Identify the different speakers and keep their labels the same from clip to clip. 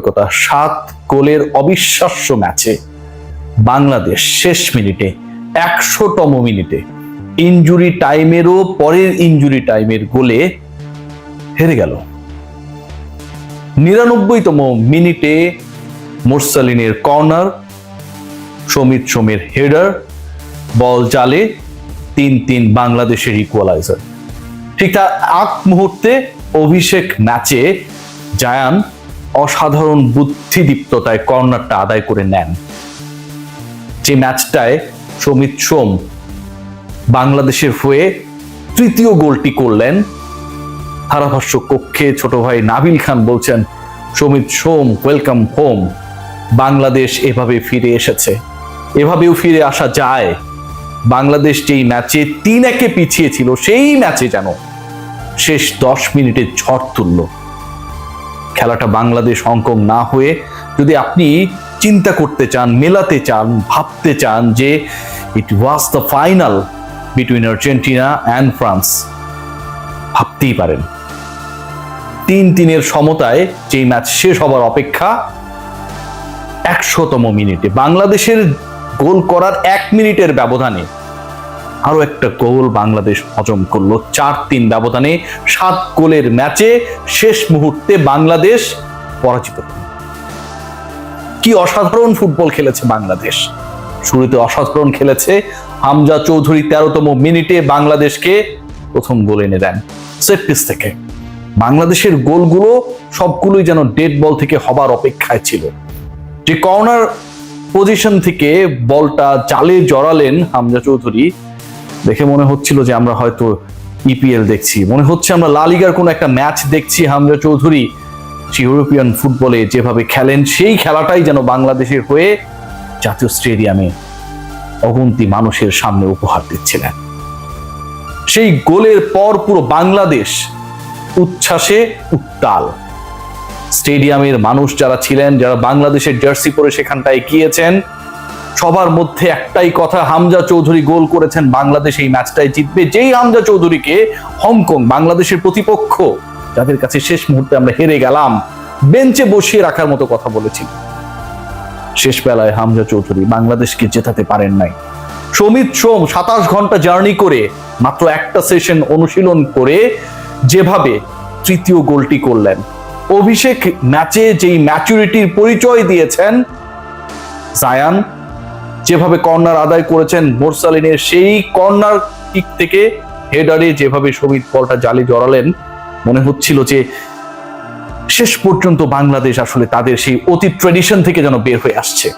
Speaker 1: ধারাবাহিকতা 7 গোলের অবিশ্বাস্য ম্যাচে বাংলাদেশ শেষ মিনিটে 100তম মিনিটে ইনজুরি টাইমেরও পরের ইনজুরি টাইমের গোলে হেরে গেল। 99তম মিনিটে মোরসালিনের কর্নার, সমিত সোমের হেডার, বল জালে, 3-3 বাংলাদেশের ইকুয়ালাইজার। ঠিক তার আগ মুহূর্তে অভিষেক ম্যাচে জায়ান অসাধারণ বুদ্ধিদীপ্ততায় কর্নারটা আদায় করে নেন। যে ম্যাচটায় সমিত সোম বাংলাদেশের হয়ে তৃতীয় গোলটি করলেন, ধারাভাষ্য কক্ষে ছোট ভাই নাবিল খান বলছেন, সমিত সোম ওয়েলকাম হোম, বাংলাদেশ এভাবে ফিরে এসেছে, এভাবেও ফিরে আসা যায়। বাংলাদেশ যেই ম্যাচে 3-1 পিছিয়ে ছিল, সেই ম্যাচে যেন শেষ 10 মিনিটে ঝড় তুলল। খেলাটা বাংলাদেশ হংকং না হয়ে যদি আপনি চিন্তা করতে চান, মেলাতে চান, ভাবতে চান যে it was the final between Argentina and France, ভাবতেই পারেন 3-3 সমতায় যেই ম্যাচ শেষ হবার অপেক্ষা, 100তম মিনিটে বাংলাদেশের গোল করার 1 মিনিটের ব্যবধানে আরো একটা গোল বাংলাদেশ হজম করলো। 4-3 ব্যবধানে 7 গোলের ম্যাচে শেষ মুহূর্তে বাংলাদেশ পরাজিত। কি অসাধারণ ফুটবল খেলেছে বাংলাদেশ। শুরুতে অসাধারণ খেলেছে, হামজা চৌধুরী 13তম মিনিটে বাংলাদেশকে প্রথম গোল এনে দেন সেট পিস থেকে। বাংলাদেশের গোলগুলো সবগুলোই যেন ডেড বল থেকে হবার অপেক্ষায় ছিল। যে কর্নার পজিশন থেকে বলটা জালে জড়ালেন হামজা চৌধুরী, দেখে মনে হচ্ছিল যে আমরা হয়তো ইপিএল দেখছি, মনে হচ্ছে আমরা লা লিগার কোন একটা ম্যাচ দেখছি। হামজা চৌধুরী ইউরোপিয়ান ফুটবলে যেভাবে খেলেন, সেই খেলাটাই যেন বাংলাদেশের হয়ে জাতীয় স্টেডিয়ামে অগন্তি মানুষের সামনে উপহার দিচ্ছিলেন। সেই গোলের পর পুরো বাংলাদেশ উচ্ছ্বাসে উত্তাল। স্টেডিয়ামের মানুষ যারা ছিলেন, যারা বাংলাদেশের জার্সি পরে সেখানটায় গিয়েছেন, সবার মধ্যে একটাই কথা, হামজা চৌধুরী গোল করেছেন, বাংলাদেশ এই ম্যাচটাই জিতবে। যেই হামজা চৌধুরীকে হংকং, বাংলাদেশের প্রতিপক্ষ, যাদের কাছে শেষ মুহূর্তে আমরা হেরে গেলাম, বেঞ্চে বসিয়ে রাখার মতো কথা বলেছি, শেষ বেলায় হামজা চৌধুরী বাংলাদেশকে জেতাতে পারেন নাই। সমিত সোম 27 ঘন্টা জার্নি করে মাত্র একটা সেশন অনুশীলন করে যেভাবে তৃতীয় গোলটি করলেন, অভিষেক ম্যাচে যেই ম্যাচুরিটির পরিচয় দিয়েছেন জায়ান, যেভাবে কর্নার আদায় করেছেন মোরসালিনের সেই কর্নার কিক থেকে হেডারে যেভাবে সমিত বলটা জালে জড়ালেন, মনে হচ্ছিল যে শেষ পর্যন্ত বাংলাদেশ আসলে তাদের সেই অতীত ট্রেডিশন থেকে যেন বের হয়ে আসছে।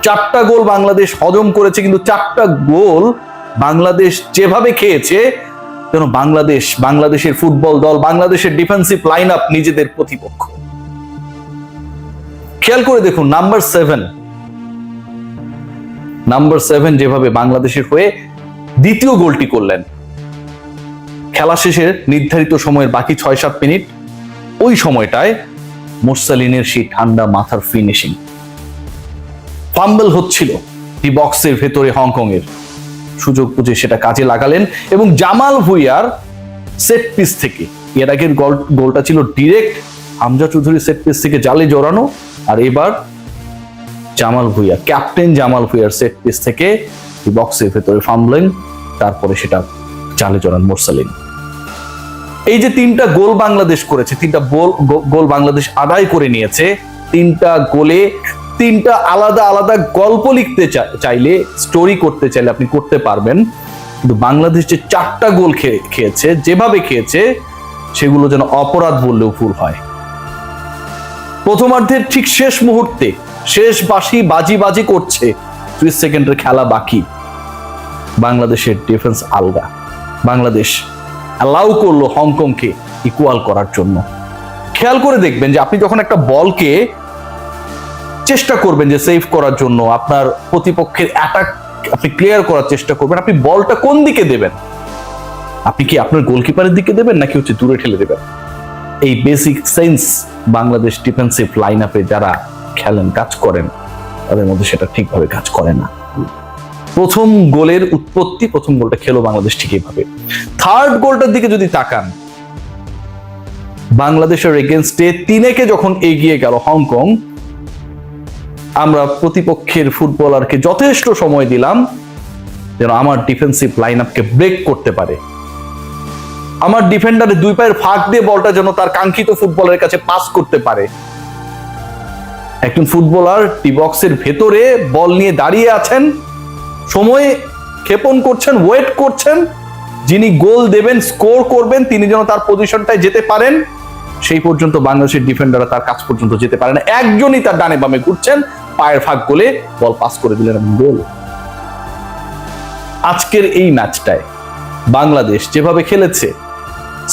Speaker 1: 4টা গোল বাংলাদেশ হজম করেছে, কিন্তু 4টা গোল বাংলাদেশ যেভাবে খেয়েছে যেন বাংলাদেশের ফুটবল দল, বাংলাদেশের ডিফেন্সিভ লাইন আপ নিজেদের প্রতিপক্ষ। খেয়াল করে দেখুন নাম্বার 7 যেভাবে বাংলাদেশের হয়ে দ্বিতীয় গোলটি করলেন। খেলা শেষের নির্ধারিত সময়ের বাকি 6-7 মিনিট, ওই সময়টায় মোরসালিনের সেই ঠান্ডা মাথার ফিনিশিং, ফাম্বল হচ্ছিল ডি বক্সের ভেতরে হংকং এর, সুযোগ বুঝে সেটা কাজে লাগালেন এবং জামাল ভুঁইয়ার সেট পিস থেকে, এর আগের গোলটা ছিল direct Hamza Chowdhury set piece থেকে জালে জড়ানো, আর এবার জামাল ভুঁইয়া, ক্যাপ্টেন জামাল ভুঁইয়ার সেট পিস থেকে ডি বক্সের ভেতরে ফাম্বলেন, তারপরে সেটা জালে জড়ান মোরসালিন। এই যে 3টা গোল বাংলাদেশ করেছে, 3টা গোল বাংলাদেশ আদায় করে নিয়েছে, 3টা গোলে 3টা আলাদা আলাদা গল্প লিখতে চাইলে, স্টোরি করতে চাইলে আপনি করতে পারবেন। কিন্তু বাংলাদেশ যে 4টা গোল খেয়েছে, যেভাবে খেয়েছে, সেগুলো যেন অপরাধ বললেও ভুল হয়। প্রথমার্ধের ঠিক শেষ মুহূর্তে শেষ বাজি করছে, 30 সেকেন্ডের খেলা বাকি, বাংলাদেশের ডিফেন্স আলগা, বাংলাদেশ অ্যালাউ করলো হংকংকে ইকুয়াল করার জন্য। খেয়াল করে দেখবেন যে আপনি যখন একটা বলকে চেষ্টা করবেন যে সেভ করার জন্য, আপনার প্রতিপক্ষের অ্যাটাক আপনি ক্লিয়ার করার চেষ্টা করবেন, আপনি বলটা কোন দিকে দেবেন? আপনি কি আপনার গোলকিপারের দিকে দেবেন নাকি দূরে ঠেলে দেবেন? এই basic sense Bangladesh defensive line আপে যারা খেলেন, কাজ করেন, তাদের মধ্যে সেটা ঠিকভাবে কাজ করে না। প্রথম গোলের উৎপত্তি, প্রথম গোলটা খেলো বাংলাদেশ ঠিকই ভাবে। থার্ড গোলটার দিকে যদি তাকান, বাংলাদেশের এগেনস্টে 3-এ যখন এগিয়ে গেল হংকং, আমরা প্রতিপক্ষের ফুটবলারকে যথেষ্ট সময় দিলাম যেন আমার ডিফেন্সিভ লাইন আপকে ব্রেক করতে পারে, আমার ডিফেন্ডারের দুই পায়ের ফাঁক দিয়ে বলটা যেন তার কাঙ্ক্ষিত ফুটবলের কাছে পাস করতে পারে। একজন ফুটবলার টি বক্সের ভেতরে বল নিয়ে দাঁড়িয়ে আছেন, সময় ক্ষেপণ করছেন, ওয়েট করছেন, যিনি গোল দেবেন, স্কোর করবেন, তিনি যেন তার পজিশনটায় যেতে পারেন, সেই পর্যন্ত বাংলাদেশের ডিফেন্ডাররা তার কাছ পর্যন্ত যেতে পারে না। একজনই তার ডানে বামে ঘুরছেন, পায়ের ফাঁক গোলে বল পাস করে দিলেন এবং গোল। আজকের এই ম্যাচটায় বাংলাদেশ যেভাবে খেলেছে,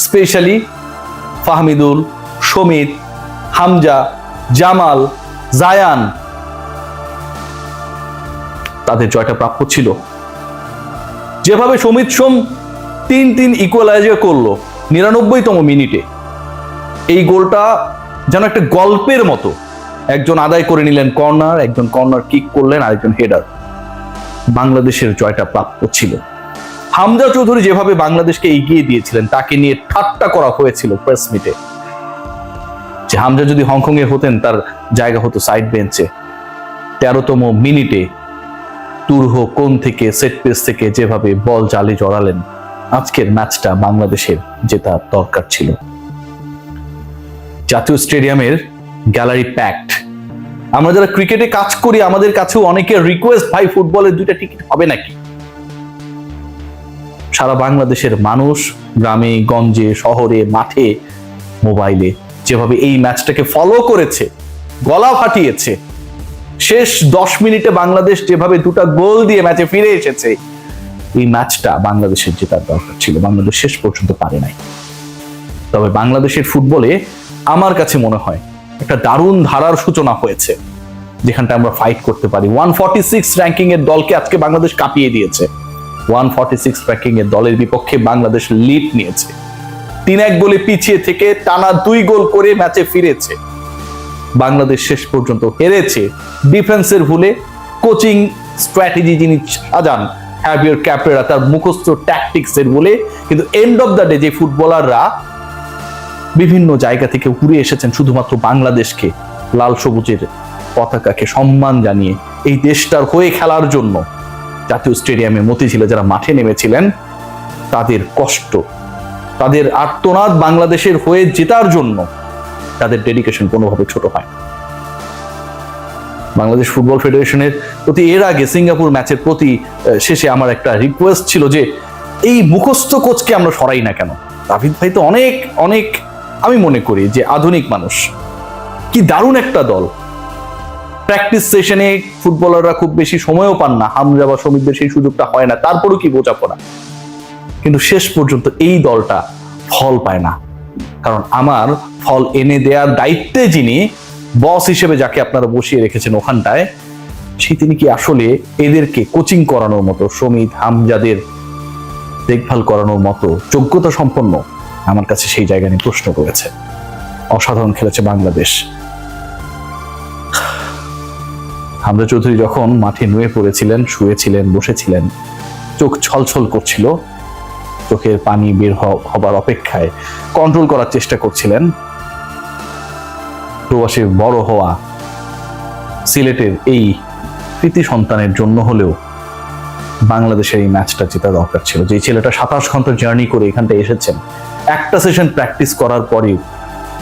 Speaker 1: স্পেশালি ফাহমিদুল, সমিত, হামজা, জামাল, জায়ান, তাদের জয়টা প্রাপ্য ছিল। যেভাবে সমিত সোম 3-3 ইকুয়ালাইজার করলো 99তম মিনিটে, এই গোলটা যেন একটা গল্পের মতো। একজন আদায় করে নিলেন কর্নার, একজন কর্নার কিক করলেন, আরেকজন হেডার। বাংলাদেশের জয়টা প্রাপ্য ছিল। হামজা চৌধুরী যেভাবে বাংলাদেশকে এগিয়ে দিয়েছিলেন, তাকে নিয়ে ঠাট্টা করা হয়েছিল প্রেস মিটে, যে হামজা যদি হংকং এ হতেন তার জায়গা হতো সাইড বেঞ্চে। 13তম মিনিটে তুরহো কোন থেকে, সেট পিস থেকে যেভাবে বল জালে জড়ালেন, আজকের ম্যাচটা বাংলাদেশের জেতা দরকার ছিল। জাতীয় স্টেডিয়ামের গ্যালারি প্যাকড। আমরা যারা ক্রিকেটে কাজ করি, আমাদের কাছেও অনেকের রিকোয়েস্ট, ভাই ফুটবলের 2টা টিকিট হবে নাকি? সারা বাংলাদেশের মানুষ গ্রামে গঞ্জে, শহরে, মাঠে, মোবাইলে যেভাবে এই ম্যাচটাকে ফলো করেছে, গলা ফাটিয়েছে, শেষ 10 মিনিটে বাংলাদেশ যেভাবে 2টা গোল দিয়ে ম্যাচে ফিরে এসেছে, এই ম্যাচটা বাংলাদেশের জেতার দরকার ছিল। বাংলাদেশ শেষ পর্যন্ত পারে নাই। তবে বাংলাদেশের ফুটবলে আমার কাছে মনে হয় একটা দারুণ ধারার সূচনা হয়েছে, যেখানটা আমরা ফাইট করতে পারি। 146 র্যাঙ্কিং এর দলকে আজকে বাংলাদেশ কাঁপিয়ে দিয়েছে। 146 র্যাঙ্কিং এর দলের বিপক্ষে বাংলাদেশ লিড নিয়েছে। 3-1 গোলে পিছিয়ে থেকে টানা 2 গোল করে ম্যাচে ফিরেছে। বাংলাদেশ শেষ পর্যন্ত হেরেছে ডিফেন্সের ভুলে, কোচিং স্ট্র্যাটেজি যিনি সাজান হ্যাভিয়ার ক্যাপেরা তার মুখস্থ ট্যাকটিক্স এর ভুলে। কিন্তু এন্ড অফ দ্য ডে যে ফুটবলাররা বিভিন্ন জায়গা থেকে উড়ে এসেছেন শুধুমাত্র বাংলাদেশকে, লাল সবুজের পতাকাকে সম্মান জানিয়ে এই দেশটার হয়ে খেলার জন্য, জাতীয় স্টেডিয়ামে মতিঝিলে যারা মাঠে নেমেছিলেন, তাদের কষ্ট, তাদের আর্তনাদ বাংলাদেশের হয়ে জেতার জন্য, তাদের ডেডিকেশন কোনোভাবে ছোট হয়। বাংলাদেশ ফুটবল ফেডারেশনের প্রতি এর আগে সিঙ্গাপুর ম্যাচের প্রতি শেষে আমার একটা রিকোয়েস্ট ছিল যে এই মুখস্থ কোচকে আমরা সরাই না কেন? দাভিদ ভাই তো অনেক অনেক, আমি মনে করি যে আধুনিক মানুষ, কি দারুণ একটা দল। প্র্যাকটিস সেশনে ফুটবলাররা খুব বেশি সময়ও পান না, হামজা বা সমিতদের সেই সুযোগটা হয় না, তারপরও কি বোঝাপড়া। কিন্তু শেষ পর্যন্ত এই দলটা ফল পায় না, কারণ আমার ফল এনে দেওয়ার দায়িত্বে যিনি বস হিসেবে যাকে আপনারা বসিয়ে রেখেছেন ওখানটায়, তিনি কি আসলে এদেরকে কোচিং করানোর মতো, সমিত হামজাদের দেখভাল করানোর মতো যোগ্যতা সম্পন্ন? আমার কাছে সেই জায়গা নিয়ে প্রশ্ন করেছে। অসাধারণ খেলেছে বাংলাদেশ। হামজা চৌধুরী যখন মাঠে নুয়ে পড়েছিলেন, শুয়েছিলেন, বসেছিলেন, চোখ ছলছল করছিল, চোখের পানি বের হবার অপেক্ষায় কন্ট্রোল করার চেষ্টা করছিলেন। প্রবাসে বড় হওয়া সিলেটের এই কৃতি সন্তানের জন্য হলেও বাংলাদেশের এই ম্যাচটা জেতা দরকার ছিল। যে ছেলেটা 27 ঘন্টা জার্নি করে এখানটা এসেছেন, একটা সেশন প্র্যাকটিস করার পরে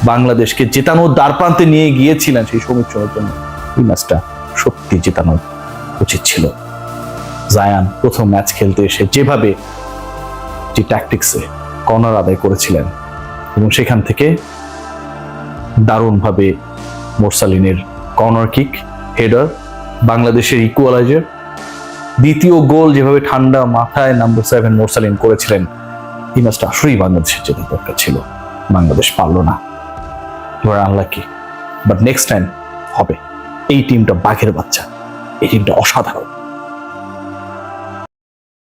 Speaker 1: বাংলাদেশকে জেতানোর দ্বারপ্রান্তে নিয়ে গিয়েছিলেন, সেই সমীক্ষণের জন্য এই ম্যাচটা সত্যি জেতানো উচিত ছিল। জায়ান প্রথম ম্যাচ খেলতে এসে যেভাবে যে ট্যাকটিক্সে কর্নার আদায় করেছিলেন, এবং সেখান থেকে দারুণভাবে মোরসালিনের কর্নার কিক, হেডার, বাংলাদেশের ইকুয়ালাইজার, দ্বিতীয় গোল যেভাবে ঠান্ডা মাথায় নাম্বার 7 মোরসালিন করেছিলেন, এই ম্যাচটা আসলেই বাংলাদেশের জেতার দরকার ছিল। বাংলাদেশ পারল না, এবার আনলাকি, বাট নেক্সট টাইম হবে। এই টিমটা বাঘের বাচ্চা, এই টিমটা অসাধারণ।